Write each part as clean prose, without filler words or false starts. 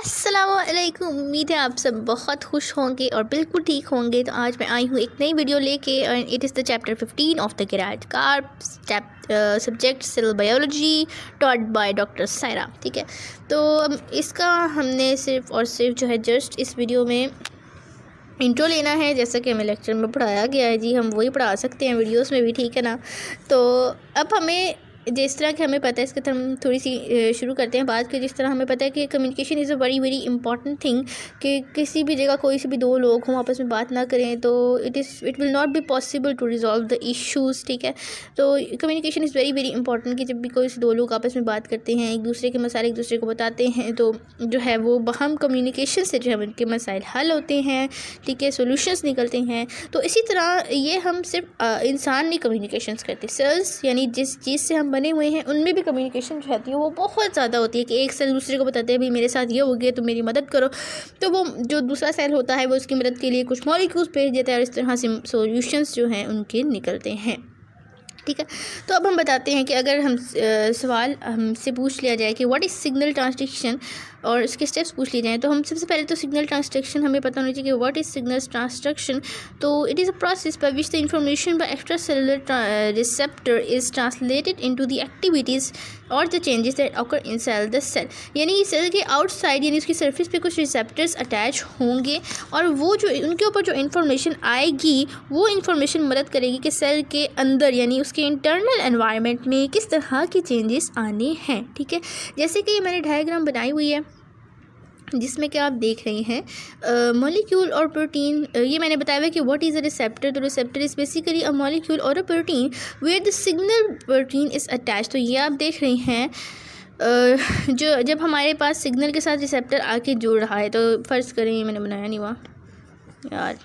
अस्सलामुअलैकुम। उम्मीद है आप सब बहुत खुश होंगे और बिल्कुल ठीक होंगे। तो आज मैं आई हूँ एक नई वीडियो लेके। It is the chapter 15 of the क़िराअत car subject cell biology taught by doctor Saira. ठीक है, तो इसका हमने सिर्फ़ और सिर्फ जो है जस्ट इस वीडियो में इंट्रो लेना है, जैसा कि हमें लेक्चर में पढ़ाया गया है। जी हम वही पढ़ा सकते हैं वीडियोस में भी, ठीक है ना। तो अब हमें जिस तरह कि हमें पता है, इसके तरह हम थोड़ी सी शुरू करते हैं बात की। जिस तरह हमें पता है कि communication is a very very important thing, कि किसी भी जगह कोई से भी दो लोग हों आपस में बात ना करें तो it will not be possible to resolve the issues. ठीक है, तो communication is very very important, कि जब भी कोई से दो लोग आपस में बात करते हैं, एक दूसरे के मसाइल एक दूसरे को बताते हैं, तो जो है वो बाहम कम्युनिकेशन से जो है उनके मसाइल हल होते हैं। ठीक है, सोल्यूशंस निकलते हैं। तो इसी तरह ये हम सिर्फ इंसान नहीं कम्युनिकेशंस करते, सेल्स यानी जिस चीज़ से हम बने हुए हैं उनमें भी कम्युनिकेशन जो रहती है वो बहुत ज़्यादा होती है, कि एक सेल दूसरे को बताते हैं भाई मेरे साथ ये हो गया तो मेरी मदद करो, तो वो जो दूसरा सेल होता है वो उसकी मदद के लिए कुछ मॉलिक्यूल्स भेज देता है और इस तरह से सोल्यूशंस जो हैं उनके निकलते हैं। ठीक है, तो अब हम बताते हैं कि अगर हम सवाल हमसे पूछ लिया जाए कि व्हाट इज़ सिग्नल ट्रांसडक्शन और इसके स्टेप्स पूछ लिए जाएँ, तो हम सबसे पहले तो सिग्नल ट्रांसडक्शन हमें पता होना चाहिए कि व्हाट इज़ सिग्नल ट्रांसडक्शन। तो it is a process by which the information by extra cellular receptor is translated into the activities और the changes that occur inside the cell. यानी सेल के outside यानी उसकी सरफेस पे कुछ receptors attach होंगे और वो जो उनके ऊपर जो इन्फॉर्मेशन आएगी वो इन्फॉर्मेशन मदद करेगी कि सेल के अंदर यानी उसके इंटरनल एनवायरनमेंट में किस तरह के चेंजेस आने हैं। ठीक है, जैसे कि मैंने डायग्राम बनाई हुई है जिसमें कि आप देख रहे हैं मॉलिक्यूल और प्रोटीन। ये मैंने बताया है कि व्हाट इज़ अ रिसेप्टर। तो receptor is basically a molecule और a protein where the signal protein is attach. तो ये आप देख रहे हैं जो जब हमारे पास सिग्नल के साथ रिसेप्टर आके जुड़ रहा है, तो फ़र्ज़ करें मैंने बनाया नहीं हुआ यार,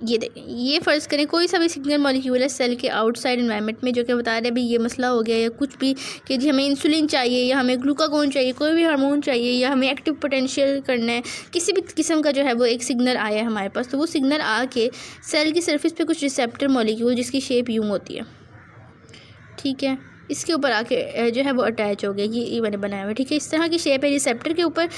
ये देखें, ये फ़र्ज़ करें कोई सा भी सिग्नल मॉलिक्यूल है सेल के आउटसाइड एनवायरनमेंट में, जो कि बता रहे हैं भाई ये मसला हो गया या कुछ भी, कि जी हमें इंसुलिन चाहिए या हमें ग्लूकागोन चाहिए, कोई भी हार्मोन चाहिए या हमें एक्टिव पोटेंशियल करना है, किसी भी किस्म का जो है वो एक सिग्नल आया है हमारे पास, तो वो सिग्नल आके सेल की सरफेस पे कुछ रिसेप्टर मॉलिक्यूल जिसकी शेप यूँ होती है, ठीक है, इसके ऊपर आके जो है वो अटैच हो गया। ये मैंने बनाया हुआ, ठीक है, इस तरह की शेप है। रिसेप्टर के ऊपर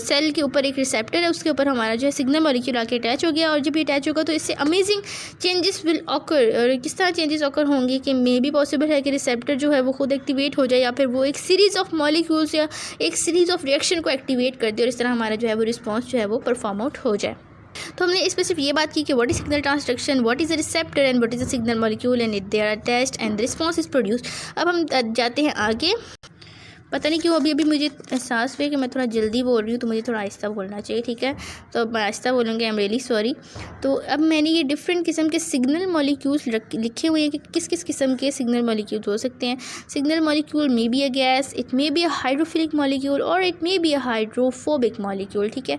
सेल के ऊपर एक रिसेप्टर है, उसके ऊपर हमारा जो है सिग्नल मॉलिक्यूल आके अटैच हो गया, और जब ये अटैच होगा तो इससे अमेजिंग चेंजेस विल ऑकर। और किस तरह चेंजेस ऑकर होंगे कि मे बी पॉसिबल है कि रिसेप्टर जो है वो खुद एक्टिवेट हो जाए, या फिर वो एक सीरीज़ ऑफ मॉलिक्यूल्स या एक सीरीज़ ऑफ रिएक्शन को एक्टिवेट कर दे और इस तरह हमारा जो है वो रिस्पॉन्स जो है वो परफॉर्म आउट हो जाए। तो हमने इस पर सिर्फ ये बात की कि what is signal transduction, what is a receptor and what is a signal molecule and they are attached and the response is produced. अब हम जाते हैं आगे। पता नहीं क्यों अभी मुझे एहसास हुआ कि मैं थोड़ा जल्दी बोल रही हूँ, तो मुझे थोड़ा आहिस्ता बोलना चाहिए। ठीक है, तो अब मैं आहिस्ता बोलूँगी, आई एम रियली सॉरी। तो अब मैंने ये डिफरेंट किस्म के सिग्नल मॉलिक्यूल्स लिखे हुए हैं कि किस किस किस्म के सिग्नल मॉलिक्यूल्स हो सकते हैं। Signal molecule may be a gas, it may be a hydrophilic molecule और it may be a hydrophobic molecule. ठीक है,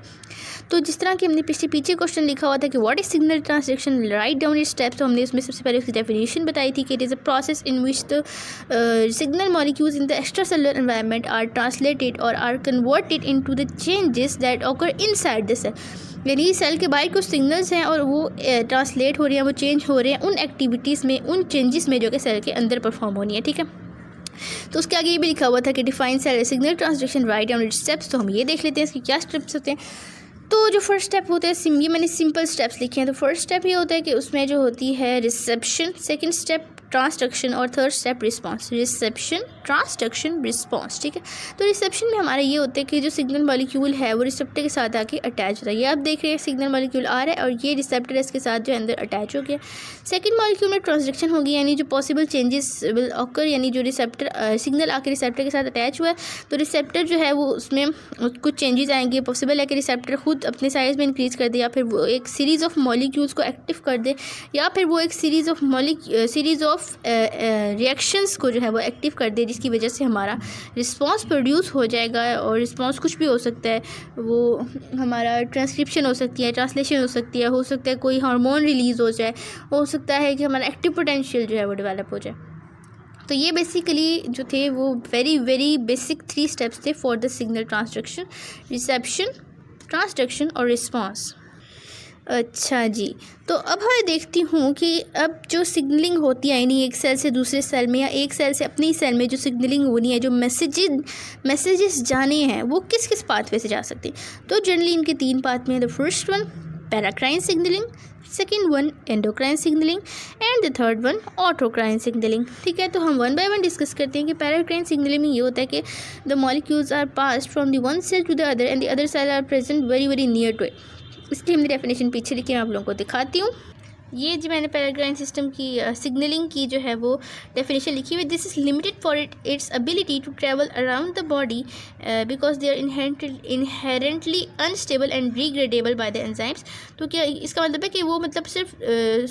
तो जिस तरह कि हमने पीछे क्वेश्चन लिखा हुआ था कि what is signal transduction, write down it steps, तो हमने उसमें सबसे पहले उसकी डेफिनेशन बताई थी कि it is a process in which the signal molecules in the extra cellular environment are translated और are converted into the changes that occur inside the cell. यानी सेल के बाहर कुछ सिग्नल्स हैं और वो ट्रांसलेट हो रहे हैं, वो चेंज हो रहे हैं उन एक्टिविटीज़ में, उन चेंजेस में जो कि सेल के अंदर परफॉर्म होनी है। ठीक है, तो उसके आगे ये भी लिखा हुआ था कि define cell signal transduction, write down it steps. तो हम ये देख लेते हैं इसके क्या स्टेप्स होते हैं। तो जो फर्स्ट स्टेप होता है, ये मैंने सिंपल स्टेप्स लिखे हैं। तो फर्स्ट स्टेप ये होता है कि उसमें जो होती है रिसेप्शन, सेकंड स्टेप ट्रांसडक्शन और third step response. Reception, transduction, response. ठीक है, तो रिसेप्शन में हमारा ये होता है कि जो सिग्नल मॉलिक्यूल है वो रिसेप्टर के साथ आके अटैच होता है। ये आप देख रहे हैं सिग्नल मॉलिक्यूल आ रहा है और ये रिसेप्टर इसके साथ जो अंदर अटैच हो गया। सेकंड मॉलिक्यूल में ट्रांसडक्शन होगी, यानी जो पॉसिबल चेंजेस विल ऑकर, यानी जो रिसेप्टर सिग्नल आके रिसेप्टर के साथ अटैच हुआ है तो रिसेप्टर जो है वो उसमें कुछ चेंजेस आएंगे। पॉसिबल है कि रिसेप्टर खुद अपने साइज़ में इंक्रीज़ कर दे, या फिर वो एक सीरीज़ ऑफ मॉलिक्यूल्स को एक्टिव कर दे, या फिर वो एक सीरीज़ ऑफ रिएक्शंस को जो है वो एक्टिव कर दे, जिसकी वजह से हमारा रिस्पांस प्रोड्यूस हो जाएगा। और रिस्पांस कुछ भी हो सकता है, वो हमारा ट्रांसक्रिप्शन हो सकती है, ट्रांसलेशन हो सकता है कोई हार्मोन रिलीज़ हो जाए, हो सकता है कि हमारा एक्टिव पोटेंशियल जो है वो डेवलप हो जाए। तो ये बेसिकली जो थे वो वेरी वेरी बेसिक 3 स्टेप्स थे for the signal transduction, reception, transduction और रिस्पांस। अच्छा जी, तो अब मैं देखती हूँ कि अब जो सिग्नलिंग होती है यानी एक सेल से दूसरे सेल में या एक सेल से अपनी सेल में जो सिग्नलिंग होनी है, जो मैसेजेस जाने हैं वो किस किस पाथवे से जा सकते हैं। तो जनरली इनके 3 पाथवे हैं। The first one paracrine signalling, second one endocrine signaling and the third one autocrine signalling. ठीक है, तो हम वन बाय वन डिस्कस करते हैं कि पैराक्राइन सिग्नलिंग में ये होता है कि the molecules are passed from the one cell to the other and the other cell are present very very near to it. इसकी हमने डेफिनेशन पीछे लिखी, मैं आप लोगों को दिखाती हूँ। ये जो मैंने पैराग्राइन सिस्टम की सिग्नलिंग की जो है वो डेफिनेशन लिखी हुई। This is limited for its ability to travel around the body because they are inherently unstable and degradable by the enzymes. तो क्या इसका मतलब है कि वो मतलब सिर्फ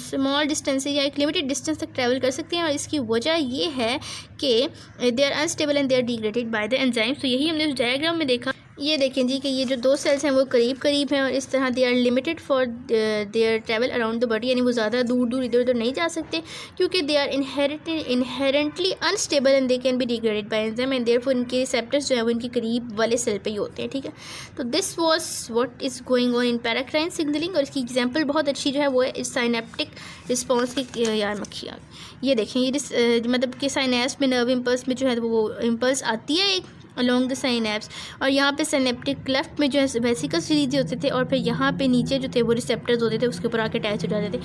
स्मॉल डिस्टेंस या एक लिमिटेड डिस्टेंस तक ट्रैवल कर सकते हैं, और इसकी वजह ये है कि they are unstable and they are degraded by the enzymes. तो यही हमने उस डायग्राम में देखा। ये देखें जी कि ये जो 2 सेल्स हैं वो करीब करीब हैं और इस तरह they are limited for their travel around the body, यानी वो ज़्यादा दूर दूर इधर उधर नहीं जा सकते क्योंकि they are inherently unstable and they can be degraded by enzyme and therefore इनके रिसेप्टर्स जो है वो इनके करीब वाले सेल पे ही होते हैं। ठीक है, तो this was what is going on in paracrine signalling. और इसकी एग्जांपल बहुत अच्छी जो है वो है साइनेप्टिक रिस्पॉन्स की। यार मक्खियाँ, ये देखें, ये मतलब कि साइनेप्स में नर्व इम्पल्स में जो है वो इम्पल्स आती है एक अलॉन्ग द साइनेप्स, और यहाँ पे सिनेप्टिक क्लेफ्ट में जो है वेसिकल्स रिलीज होते थे और फिर यहाँ पे नीचे जो थे वो रिसेप्टर्स होते थे, उसके ऊपर आके अटैच हो जाते थे।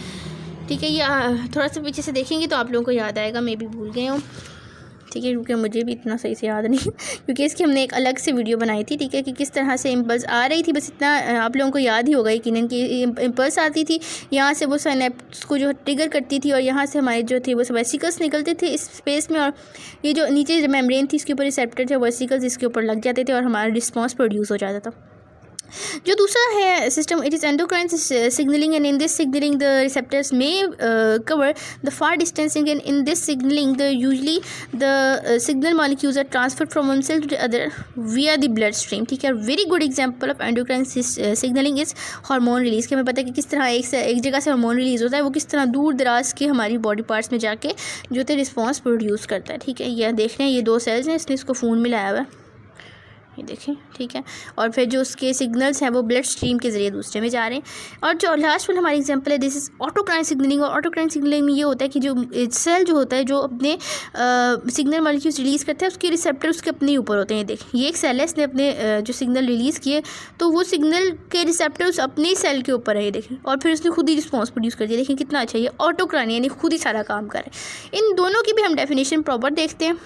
ठीक है, ये थोड़ा सा पीछे से देखेंगे तो आप लोगों को याद आएगा, मैं भी भूल गई हूँ। ठीक है, क्योंकि मुझे भी इतना सही से याद नहीं क्योंकि इसकी हमने एक अलग से वीडियो बनाई थी। ठीक है, कि किस तरह से इम्पल्स आ रही थी, बस इतना आप लोगों को याद ही होगा यकीनन कि इम्पल्स आती थी, यहाँ से वो साइनेप्स को जो ट्रिगर करती थी और यहाँ से हमारे जो थे वो वेसिकल्स निकलते थे इस स्पेस में, और ये जो नीचे जो मेम्ब्रेन थी इसके ऊपर रिसेप्टर थे, वेसिकल्स इसके ऊपर लग जाते थे और हमारा रिस्पॉन्स प्रोड्यूस हो जाता था। जो दूसरा है system, it is endocrine signaling and in this signaling the receptors में cover the far distancing and in this signaling the usually the signal molecules are transferred from one cell to the other via the blood stream. ठीक है, very good example of endocrine signaling is hormone release. कि हमें पता है कि किस तरह एक जगह से हार्मोन रिलीज होता है, वो किस तरह दूर दराज के हमारी बॉडी पार्ट्स में जाके जो थे रिस्पॉन्स प्रोड्यूस करता है। ठीक है, यह देख रहे हैं, ये 2 सेल्स हैं, इसने इसको खून मिलाया हुआ है, ये देखें। ठीक है, और फिर जो उसके सिग्नल्स हैं वो ब्लड स्ट्रीम के ज़रिए दूसरे में जा रहे हैं। और जो लास्ट वाला हमारी एग्जांपल है, दिस इज़ ऑटोक्राइन सिग्नलिंग। और ऑटोक्राइन सिग्नलिंग में ये होता है कि जो सेल जो होता है जो अपने सिग्नल मॉलिक्यूल्स रिलीज़ करता है उसके रिसेप्टर उसके अपने ऊपर होते हैं। देखें, ये एक सेल है, इसने अपने जो सिग्नल रिलीज़ किए तो वो सिग्नल के रिसेप्टर्स अपने ही सेल के ऊपर है, ये देखें, और फिर उसने खुद ही रिस्पॉन्स प्रोड्यूस कर दिया। देखें कितना अच्छा, ये ऑटोक्राइन यानी खुद ही सारा काम कर रहे हैं। इन दोनों की भी हम डेफिनेशन प्रॉपर देखते हैं।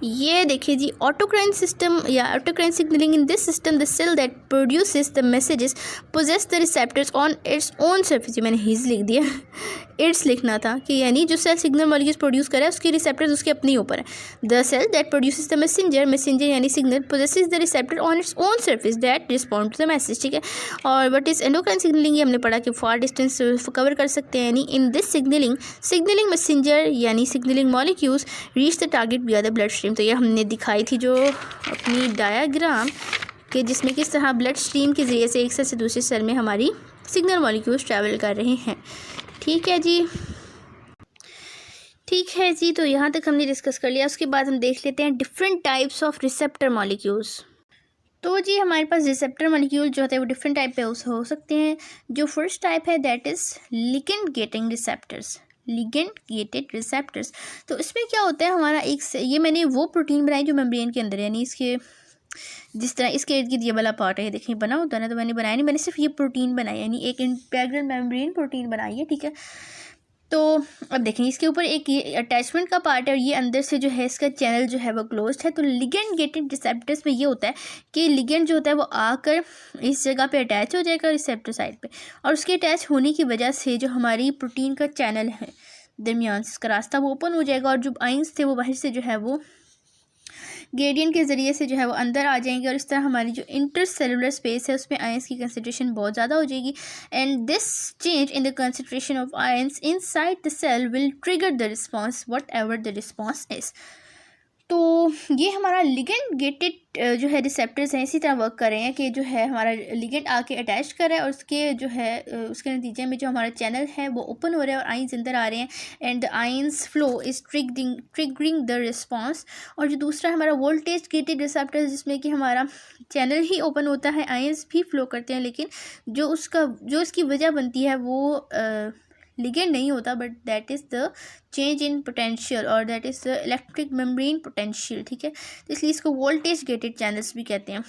ये देखिए जी, ऑटोक्राइन सिस्टम या autocrine signalling in this system the cell that produces the messages possesses the receptors on its own surface. मैंने हिज लिख दिया, इट्स लिखना था कि यानी जो सेल सिग्नल मॉलिक्यूल्स प्रोड्यूस करे उसके रिसेप्टर्स उसके अपने ऊपर है। The cell that produces the messenger यानी signal possesses the receptor on its own surface that respond to the message. ठीक है, और व्हाट इज एंडोक्राइन सिग्नलिंग, ये हमने पढ़ा कि फार डिस्टेंस कवर कर सकते हैं, यानी इन दिस सिग्नलिंग मैसेंजर यानी signalling molecules reach the target विया द ब्लड स्ट्रीम। तो ये हमने दिखाई थी जो अपनी डायग्राम कि जिसमें किस तरह ब्लड स्ट्रीम के ज़रिए से एक सेल से दूसरे सेल में हमारी सिग्नल मॉलिक्यूल्स ट्रैवल कर रहे हैं। ठीक है जी, ठीक है जी, तो यहाँ तक हमने डिस्कस कर लिया। उसके बाद हम देख लेते हैं different types of receptor molecules. तो जी हमारे पास रिसेप्टर मॉलिक्यूल जो होते हैं वो डिफरेंट टाइप पे हो सकते हैं। जो फर्स्ट टाइप है that is ligand gating receptors. Ligand gated receptors, तो इसमें क्या होता है हमारा एक से, ये मैंने वो प्रोटीन बनाई जो मेम्ब्रेन के अंदर है, यानी इसके जिस तरह इसके इर्द गिर्द ये वाला पार्ट है, देखिए बना होता है ना, तो मैंने बनाया नहीं, मैंने सिर्फ ये प्रोटीन बनाई, यानी एक इंटीग्रल मेम्ब्रेन प्रोटीन बनाई है। ठीक है, तो अब देखें इसके ऊपर एक ये अटैचमेंट का पार्ट है और ये अंदर से जो है इसका चैनल जो है वो क्लोज्ड है। तो लिगेंड गेटेड रिसेप्टर्स में ये होता है कि लिगेंड जो होता है वो आकर इस जगह पे अटैच हो जाएगा रिसेप्टर साइड पे, और उसके अटैच होने की वजह से जो हमारी प्रोटीन का चैनल है दरमियान से इसका रास्ता वो ओपन हो जाएगा, और जो आइंस थे वो बाहर से जो है वो ग्रेडियंट के ज़रिए से जो है वो अंदर आ जाएंगे, और इस तरह हमारी जो इंटरसेलुलर स्पेस है उसमें आयंस की कंसंट्रेशन बहुत ज़्यादा हो जाएगी। And this change in the concentration of ions inside the cell will trigger the response whatever the response is. तो ये हमारा लिगेंड गेटेड जो है रिसेप्टर्स हैं इसी तरह वर्क कर रहे हैं कि जो है हमारा लिगेंड आके अटैच कर रहा है और उसके जो है उसके नतीजे में जो हमारा चैनल है वो ओपन हो रहा है और आइंस अंदर आ रहे हैं and the ions flow is triggering the response. और जो दूसरा हमारा वोल्टेज गेटेड रिसेप्टर जिसमें कि हमारा चैनल ही ओपन होता है, आइंस भी फ्लो करते हैं, लेकिन जो उसकी वजह बनती है वो लिगेंड नहीं होता, but that is the change in potential और that is the electric membrane potential. ठीक है, तो इसलिए इसको वोल्टेज गेटेड चैनल्स भी कहते हैं।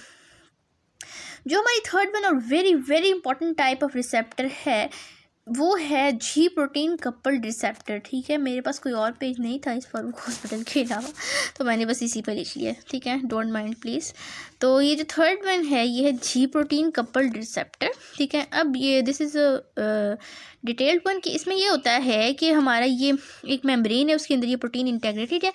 जो हमारी थर्ड वन और very very important type of receptor है वो है जी प्रोटीन कपल्ड रिसेप्टर। ठीक है, मेरे पास कोई और पेज नहीं था इस फारूक हॉस्पिटल के अलावा, तो मैंने बस इसी पर लिख लिया। ठीक है, डोंट माइंड प्लीज़। तो ये जो थर्ड वन है ये है जी प्रोटीन कपल्ड रिसेप्टर। ठीक है, अब ये दिस इज़ डिटेल्ड वन कि इसमें ये होता है कि हमारा ये एक मेम्ब्रेन है, उसके अंदर ये प्रोटीन इंटेग्रेटेड है।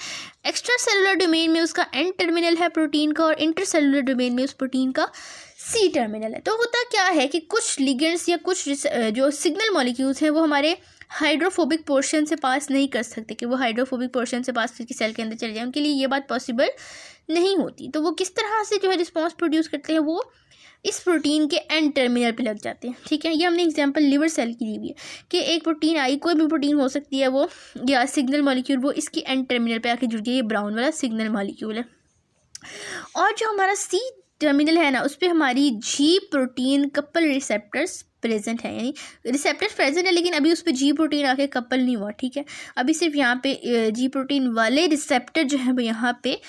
एक्स्ट्रा सेलुलर डोमेन में उसका एन टर्मिनल है प्रोटीन का और इंटर सेलुलर डोमेन में उस प्रोटीन का सी टर्मिनल है। तो होता क्या है कि कुछ लिगेंड्स या कुछ जो सिग्नल मॉलिक्यूल्स हैं वो हमारे हाइड्रोफोबिक पोर्शन से पास नहीं कर सकते कि वो हाइड्रोफोबिक पोर्शन से पास करके सेल के अंदर चले जाए, उनके लिए ये बात पॉसिबल नहीं होती। तो वो किस तरह से जो है रिस्पॉन्स प्रोड्यूस करते हैं, वो इस प्रोटीन के एंड टर्मिनल पे लग जाते हैं। ठीक है, ये हमने एग्जांपल लिवर सेल की ली हुई है कि एक प्रोटीन आई, कोई भी प्रोटीन हो सकती है वो, या सिग्नल मॉलिक्यूल वो इसकी एंड टर्मिनल पे आके जुड़ गया। ये ब्राउन वाला सिग्नल मॉलिक्यूल है। और जो हमारा सी टर्मिनल है ना, उस पर हमारी जी प्रोटीन कपल रिसेप्टर्स प्रेजेंट है, यानी रिसेप्टर्स प्रेजेंट है लेकिन अभी उस पर जी प्रोटीन आके कपल नहीं हुआ। ठीक है, अभी सिर्फ यहाँ पे जी प्रोटीन वाले रिसेप्टर जो है वो यहाँ पे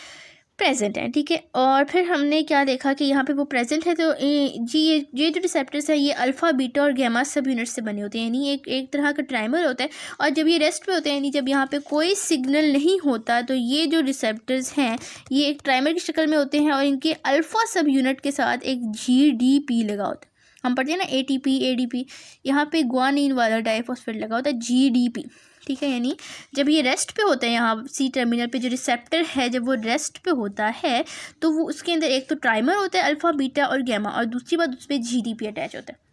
प्रेजेंट है। ठीक है, और फिर हमने क्या देखा कि यहाँ पे वो प्रेजेंट है, तो ये जो रिसेप्टर्स है ये अल्फ़ा बीटा और गैमा सब यूनिट से बने होते हैं, यानी एक तरह का ट्राइमर होता है। और जब ये रेस्ट पे होते हैं, यानी जब यहाँ पे कोई सिग्नल नहीं होता, तो ये जो रिसेप्टर्स हैं ये एक ट्राइमर की शक्ल में होते हैं और इनके अल्फ़ा सब यूनिट के साथ एक GDP लगा होता है। हम पढ़ते हैं ना ATP ADP, यहाँ पे ग्वानिन वाला डाइफॉस्फेट लगा होता है GDP। ठीक है, यानी जब ये रेस्ट पे होता है, यहाँ सी टर्मिनल पे जो रिसेप्टर है जब वो रेस्ट पे होता है तो वो उसके अंदर एक तो ट्राइमर होता है अल्फ़ा बीटा और गैमा, और दूसरी बात उस पर GDP अटैच होता है।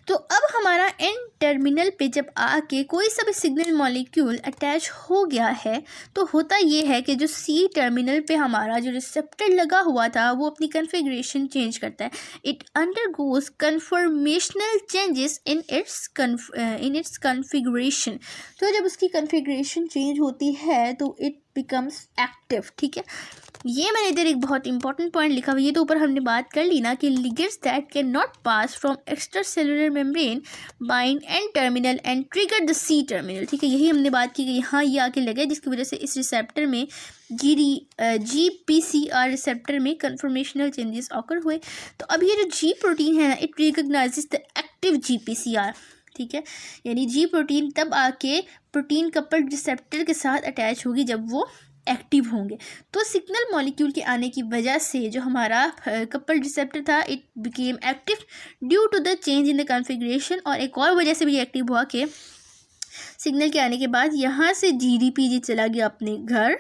तो अब हमारा एन टर्मिनल पे जब आके कोई सा भी सिग्नल मॉलिक्यूल अटैच हो गया है, तो होता ये है कि जो सी टर्मिनल पे हमारा जो रिसेप्टर लगा हुआ था वो अपनी कन्फिग्रेशन चेंज करता है। It undergoes conformational changes in its configuration. तो जब उसकी कन्फिग्रेशन चेंज होती है तो इट बिकम्स एक्टिव। ठीक है, ये मैंने इधर एक बहुत इंपॉर्टेंट पॉइंट लिखा हुआ है, ये तो ऊपर हमने बात कर ली ना कि ligands that can not pass from extracellular membrane bind N terminal and trigger the C terminal. ठीक है, यही हमने बात की कि यहाँ ये आके लगे जिसकी वजह से इस रिसेप्टर में GPCR रिसेप्टर में कन्फर्मेशनल चेंजेस ऑकर हुए। तो अब ये जो जी प्रोटीन है ना, it recognises the active GPCR। ठीक है, यानी जी प्रोटीन तब आके प्रोटीन कपल्ड रिसेप्टर के साथ अटैच होगी जब वो एक्टिव होंगे। तो सिग्नल मॉलिक्यूल के आने की वजह से जो हमारा कपल्ड रिसेप्टर था it became active due to the change in the configuration. और एक और वजह से भी एक्टिव हुआ कि सिग्नल के आने के बाद यहाँ से GDP जी चला गया अपने घर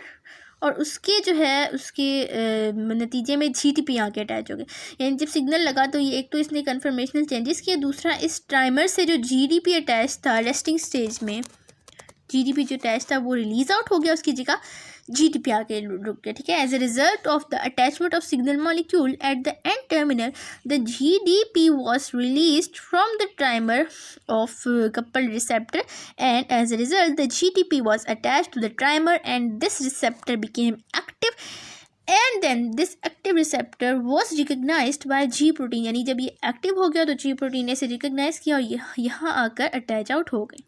और उसके जो है उसके नतीजे में GTP आके अटैच हो गए। यानी जब सिग्नल लगा तो ये एक तो इसने कन्फर्मेशनल चेंजेस किए, दूसरा इस ट्राइमर से जो GDP अटैच था रेस्टिंग स्टेज में, GDP जो अटैच था वो रिलीज आउट हो गया, उसकी जगह GTP आके रुक गया। ठीक है, as a result of the attachment of signal molecule at the end terminal the GDP was released from the trimer of coupled receptor and as a result the GTP was attached to the trimer and this receptor became active and then this active receptor was recognized by G protein। यानी जब ये active हो गया तो G protein ने इसे recognise किया और यहाँ आकर अटैच आउट हो गई।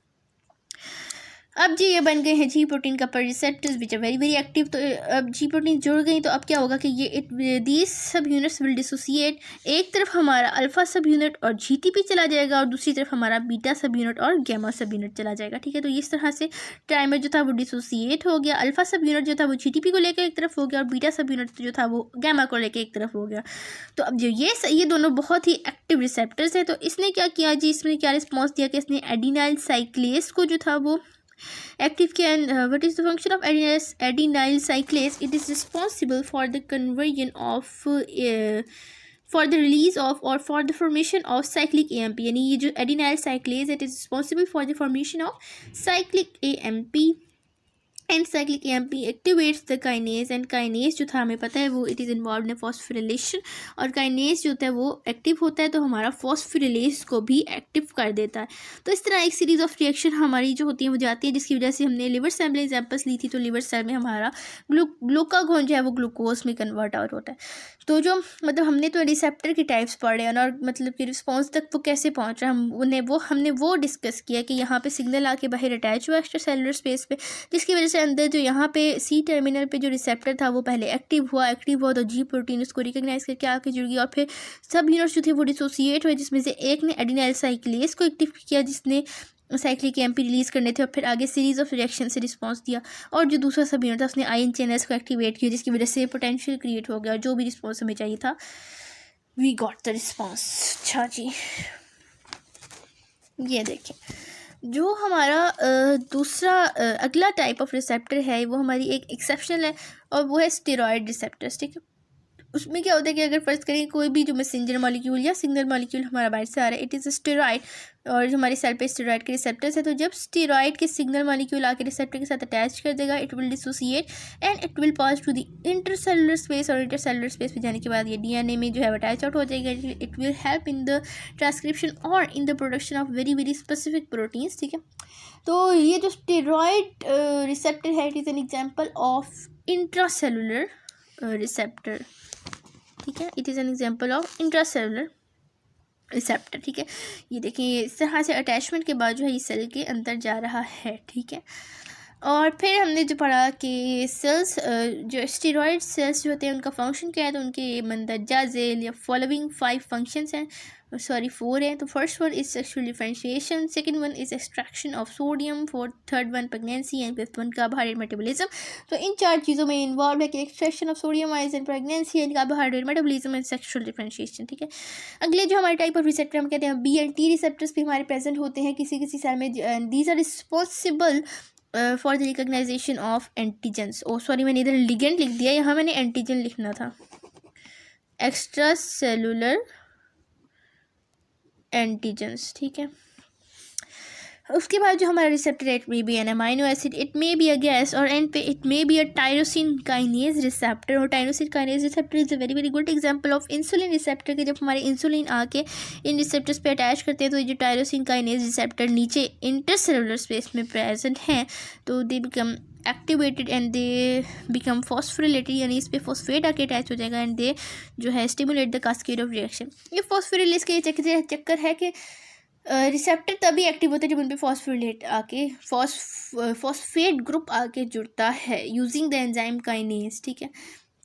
अब जी ये बन गए हैं G protein couple receptors which are very very active. तो अब जी प्रोटीन जुड़ गई तो अब क्या होगा कि ये these sub units will dissociate. एक तरफ हमारा अल्फा सब यूनिट और GTP चला जाएगा और दूसरी तरफ हमारा बीटा सब यूनिट और गैमा सब यूनिट चला जाएगा। ठीक है, तो इस तरह से ट्राइमर जो था वो डिसोसिएट हो गया, अल्फा सब यूनिट जो था वो GTP को लेकर एक तरफ हो गया और बीटा सब यूनिट जो था वो गैमा को लेकर एक तरफ हो गया। तो अब जो ये दोनों बहुत ही एक्टिव रिसेप्टर्स है, तो इसने क्या किया जी, इसने क्या रिस्पॉन्स दिया कि इसने एडिनाइल साइक्लेस को जो था वो एक्टिव किया। And what is the function of adenyl cyclase? It is responsible for the conversion of for the release of और for the formation of cyclic AMP। यानी ये जो adenyl cyclase it is responsible for the formation of cyclic AMP and cyclic AMP activates the kinase, and kinase जो था हमें पता है वो it is involve in phosphorylation, और काइनेज जो होता है वो एक्टिव होता है तो हमारा फॉस्फोरिलेज को भी एक्टिव कर देता है। तो इस तरह एक सीरीज ऑफ रिएक्शन हमारी जो होती है वो जाती है, जिसकी वजह से हमने लिवर सेल में एग्जाम्पल्स ली थी। तो लिवर सेल में हमारा ग्लूकागोन जो है वो ग्लूकोज में कन्वर्ट आउट होता है। तो जो मतलब हमने तो रिसेप्टर के टाइप्स पढ़े हैं और मतलब कि रिस्पॉन्स तक वो कैसे पहुंच रहा है हमने वो डिस्कस किया कि यहाँ पे सिग्नल आके बाहर अटैच हुआ एक्स्ट्रा सेलुलर स्पेस पे, जिसकी वजह से अंदर जो यहाँ पे सी टर्मिनल पे जो रिसेप्टर था वो पहले एक्टिव हुआ तो जी प्रोटीन उसको रिकग्नाइज करके आके जुड़ गया, और फिर सब यूनिट्स जो थे वो डिसोसिएट हुए, जिसमें से एक ने एडिनाइल साइक्लेज को एक्टिव किया जिसने साइक्लिक एम्पी रिलीज करने थे, और फिर आगे सीरीज ऑफ रिएक्शन से रिस्पांस दिया, और जो दूसरा सब यूनिट था उसने आयन चैनल्स को एक्टिवेट किया, जिसकी वजह से पोटेंशियल क्रिएट हो गया, और जो भी रिस्पांस हमें चाहिए था वी गॉट द रिस्पांस। अच्छा जी, ये देखें जो हमारा दूसरा अगला टाइप ऑफ रिसेप्टर है वो हमारी एक एक्सेप्शनल है, और वो है स्टेरॉयड रिसेप्टर्स। ठीक है, उसमें क्या होता है कि अगर फर्ज करें कोई भी जो मैसेंजर मॉलिक्यूल या सिग्नल मॉलिक्यूल हमारा बाहर से आ रहा है, इट इज़ अ स्टेरॉइड, और हमारे सेल पे स्टेरॉइड के रिसेप्टर्स है, तो जब स्टेरॉइड के सिग्नल मॉलिक्यूल आके रिसेप्टर के साथ अटैच कर देगा, it will dissociate and it will pass to the intercellular space, और इंटरसेलुलर स्पेस पे जाने के बाद ये डीएनए में जो है अटैच आउट हो जाएगा। It will help in the transcription और in the production of very very specific proteins. ठीक है, तो ये जो स्टेरॉइड रिसेप्टर है it is an example of intracellular receptor. ठीक है, it is an example of intracellular receptor. ठीक है, ये देखें ये इस तरह से अटैचमेंट के बाद जो है ये सेल के अंदर जा रहा है। ठीक है, और फिर हमने जो पढ़ा कि सेल्स जो स्टेरॉइड सेल्स जो होते हैं उनका फंक्शन क्या है, तो उनके मंदरजा झेल या फॉलोइंग 5 फंक्शंस हैं, 4 हैं। तो first one is sexual differentiation, second one is extraction of sodium, third one pregnancy, and fifth one carbohydrate metabolism. तो इन 4 चीज़ों में इन्वॉल्व है कि extraction of sodium eyes and pregnancy and carbohydrate metabolism and sexual differentiation. ठीक है, अगले जो हमारे टाइप ऑफ रिसेप्टर हम कहते हैं बी एंड टी रिसेप्टर्स भी हमारे प्रेजेंट होते हैं किसी किसी सेल में। These are responsible for the recognisation of antigens. Oh sorry, मैंने इधर लिगेंड लिख दिया, यहाँ मैंने एंटीजन लिखना था, एक्स्ट्रा सेलुलर एंटीजेंस। ठीक है, उसके बाद जो हमारा receptor it may be an amino acid, it may be a gas, और एंड पे it may be a tyrosine kinase receptor. और tyrosine kinase receptor is a very very good example of insulin receptor के जब हमारे insulin आके इन receptors पे attach करते हैं तो ये जो टायरोसिन काइनेज रिसेप्टर नीचे इंटरसेलुलर स्पेस में प्रेजेंट हैं तो they become activated and they become phosphorylated, यानी इस पे फॉस्फेट आके अटैच हो जाएगा एंड दे जो है stimulate the cascade of reaction. ये फॉस्फोरिलेज के चक्कर है कि रिसेप्टर तभी एक्टिव होता है जब उन पर फॉस्फोरिलेट आके फॉस्फेट ग्रुप आके जुड़ता है यूजिंग द एंजाइम काइनेज। ठीक है,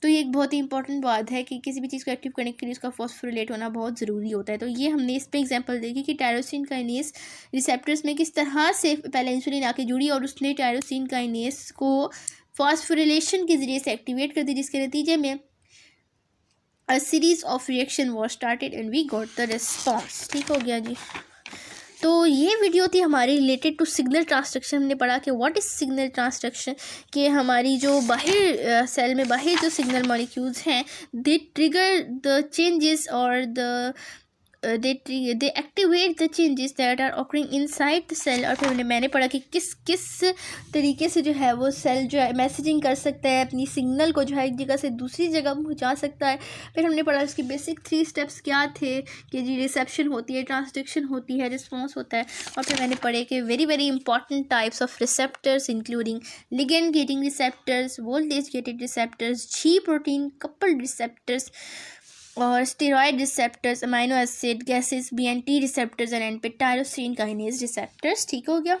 तो ये एक बहुत ही इंपॉर्टेंट बात है कि किसी भी चीज़ को एक्टिव करने के लिए उसका फॉस्फोरिलेट होना बहुत ज़रूरी होता है। तो ये हमने इस पर एग्जांपल देखी कि टायरोसिन काइनेज रिसेप्टर्स में किस तरह से पहले इंसुलिन आके जुड़ी और उसने टायरोसिन काइनेज को फॉस्फोरिलेशन के ज़रिए से एक्टिवेट कर दी, जिसके नतीजे में a series of reaction was started and we got the response. ठीक हो गया जी। तो ये वीडियो थी हमारी रिलेटेड टू सिग्नल ट्रांसडक्शन। हमने पढ़ा कि व्हाट इज़ सिग्नल ट्रांसडक्शन, कि हमारी जो बाहर सेल में बाहर जो सिग्नल मॉलिक्यूल्स हैं दे ट्रिगर द चेंजेस और the they activate the changes that are occurring inside the cell। और फिर मैंने पढ़ा कि किस किस तरीके से जो है वो सेल जो है मैसेजिंग कर सकता है, अपनी सिग्नल को जो है एक जगह से दूसरी जगह पहुंचा सकता है। फिर हमने पढ़ा उसके बेसिक 3 स्टेप्स क्या थे कि जी रिसेप्शन होती है, ट्रांसडक्शन होती है, रिस्पॉन्स होता है। और फिर मैंने पढ़े कि very very important types of receptors including ligand gating receptors, voltage gated receptors, G protein coupled receptors और steroid receptors, amino acid gases, बीएनटी रिसेप्टर्स एंड पे टायरोसिन काइनेज रिसेप्टर्स। ठीक हो गया।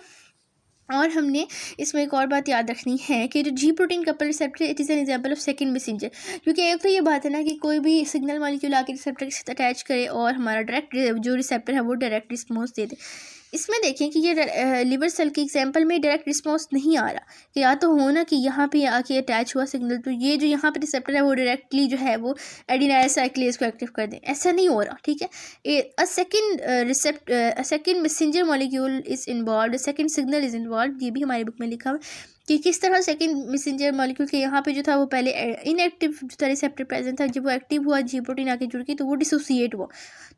और हमने इसमें एक और बात याद रखनी है कि जो जी protein couple receptor it is an example of second messenger, क्योंकि एक तो ये बात है ना कि कोई भी सिग्नल मॉलिक्यूल आके रिसेप्टर के साथ अटैच करे और हमारा डायरेक्ट जो रिसेप्टर है वो डायरेक्ट रिस्पॉन्स दे दे। इसमें देखें कि ये लिवर सेल के एग्जांपल में डायरेक्ट रिस्पॉन्स नहीं आ रहा, कि या तो हो ना कि यहाँ पे आके अटैच हुआ सिग्नल तो ये जो यहाँ पे रिसेप्टर है वो डायरेक्टली जो है वो एडिनाइल साइक्लेज को एक्टिव कर दें, ऐसा नहीं हो रहा। ठीक है, a second messenger molecule is involve, second signal is involve, ये भी हमारी बुक में लिखा हुआ है। कि किस तरह सेकंड मैसेंजर मॉलिक्यूल के यहाँ पे जो था वो पहले इनएक्टिव जो था रिसेप्टर प्रेजेंट था, जब वो एक्टिव हुआ जी प्रोटीन आके जुड़ गई तो वो डिसोसिएट हुआ।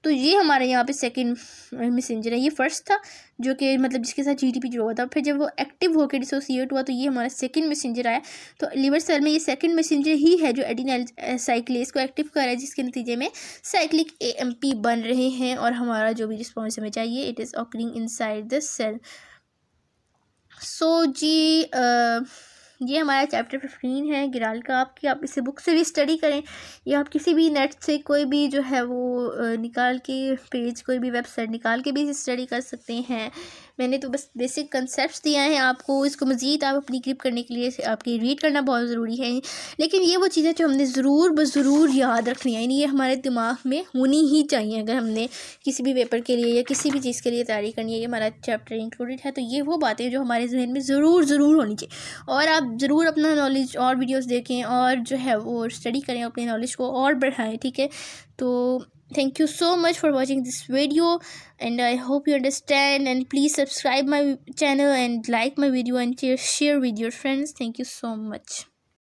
तो ये हमारे यहाँ पे सेकंड मैसेंजर है। ये फर्स्ट था जो कि मतलब जिसके साथ जीटीपी जुड़ा हुआ था, फिर जब वो एक्टिव होकर डिसोसिएट हुआ तो ये हमारा सेकंड मैसेंजर आया। तो लिवर सेल में ये सेकंड मैसेंजर ही है जो एडिनाइल साइक्लेज को एक्टिव कर रहा है, जिसके नतीजे में साइक्लिक AMP बन रहे हैं और हमारा जो भी रिस्पॉन्स हमें चाहिए it is occurring inside the cell. So जी ये हमारा चैप्टर 15 है गिराल का। आप इसे बुक से भी स्टडी करें या आप किसी भी नेट से कोई भी जो है वो निकाल के पेज कोई भी वेबसाइट निकाल के भी स्टडी कर सकते हैं। मैंने तो बस बेसिक कंसेप्ट्स दिया है आपको, इसको मज़ीद आप अपनी ग्रिप करने के लिए आपकी रीड करना बहुत ज़रूरी है। लेकिन ये वो चीज़ें जो हमने ज़रूर याद रखनी है, यानी ये हमारे दिमाग में होनी ही चाहिए अगर हमने किसी भी पेपर के लिए या किसी भी चीज़ के लिए तैयारी करनी है। ये हमारा चैप्टर इंक्लूडेड है, तो ये वो बातें जो हमारे जहन में ज़रूर होनी चाहिए। और आप ज़रूर अपना नॉलेज और वीडियोस देखें और जो है वो स्टडी करें, अपने नॉलेज को और बढ़ाएं, ठीक है। तो thank you so much for watching this video and I hope you understand, and please subscribe my channel and like my video and share with your friends. Thank you so much.